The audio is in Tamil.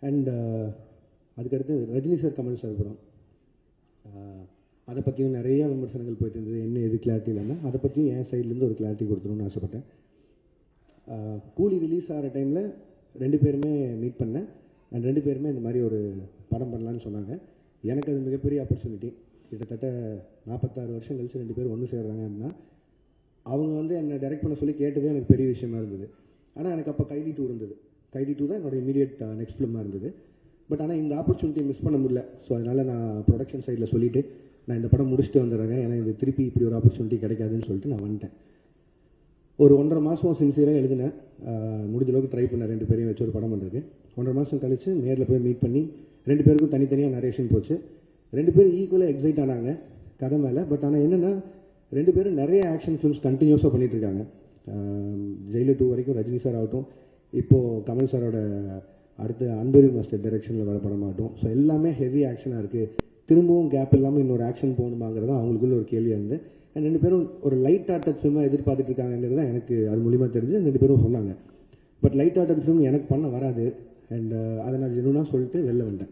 அண்ட் அதுக்கடுத்து ரஜினி சார் கமல் சார் படம், அதை பற்றியும் நிறைய விமர்சனங்கள் போயிட்டு இருந்தது. என்ன எது கிளாரிட்டி இல்லைன்னா அதை பற்றியும் என் சைட்லேருந்து ஒரு கிளாரிட்டி கொடுத்துருன்னு ஆசைப்பட்டேன். கூலி ரிலீஸ் ஆகிற டைமில் 2 பேருமே மீட் பண்ணேன். அண்ட் 2 பேருமே இந்த மாதிரி ஒரு படம் பண்ணலான்னு சொன்னாங்க. எனக்கு அது மிகப்பெரிய ஆப்பர்ச்சுனிட்டி. கிட்டத்தட்ட 46 வருஷம் கழிச்சு 2 பேர் ஒன்று சேர்றாங்க அப்படின்னா அவங்க வந்து என்னை டைரக்ட் பண்ண சொல்லி கேட்டதே எனக்கு பெரிய விஷயமா இருந்தது. ஆனால் எனக்கு அப்போ கைதி 2 இருந்தது. கைதி 2 தான் என்னோட இமீடியட் நெக்ஸ்ட் ஃபிலிமாக இருந்தது. பட் ஆனால் இந்த ஆப்பர்ச்சுனிட்டியை மிஸ் பண்ண முடியல. ஸோ அதனால் நான் ப்ரொடக்ஷன் சைடில் சொல்லிவிட்டு நான் இந்த படம் முடிச்சுட்டு வந்துடுறேங்க, ஏன்னா இது திருப்பி இப்படி ஒரு ஆப்பர்ச்சுனிட்டி கிடைக்காதுன்னு சொல்லிட்டு நான் வந்துட்டேன். ஒரு 1.5 மாதம் சின்சியராக எழுதினேன். முடிஞ்ச அளவுக்கு ட்ரை பண்ணேன் 2 பேரையும் வச்சு ஒரு படம் பண்ணுறதுக்கு. 1.5 மாதம் கழித்து நேரில் போய் மீட் பண்ணி 2 பேருக்கும் தனித்தனியாக நரேஷன் போச்சு. 2 பேரும் ஈக்குவலாக எக்ஸைட் ஆனாங்க கதை மேலே. பட் ஆனால் என்னென்னா 2 பேரும் நிறைய ஆக்ஷன் ஃபிலிம்ஸ் கண்டினியூஸாக பண்ணிகிட்ருக்காங்க. ஜெயிலர் 2 வரைக்கும் ரஜினி சார் ஆகட்டும், இப்போது கமல் சாரோட அடுத்து அன்பரி மாஸ்டர் டைரக்ஷனில் வர படமாகட்டும். ஸோ எல்லாமே ஹெவி ஆக்ஷனாக இருக்குது. திரும்பவும் கேப் இல்லாமல் இன்னொரு ஆக்ஷன் போகணுமாங்கிறது அவங்களுக்குள்ள ஒரு கேள்வியாக இருந்து, அண்ட் 2 பேரும் ஒரு லைட் ஆர்டட் ஃபிலிமாக எதிர்பார்த்துட்டு இருக்காங்கிறது தான் எனக்கு அது மூலிமா தெரிஞ்சு 2 பேரும் சொன்னாங்க. பட் லைட் ஆர்டட் ஃபிலிம் எனக்கு பண்ண வராது. அண்ட் அதை நான் ஜெனுனாக சொல்லிட்டு வெளில வந்துட்டேன்.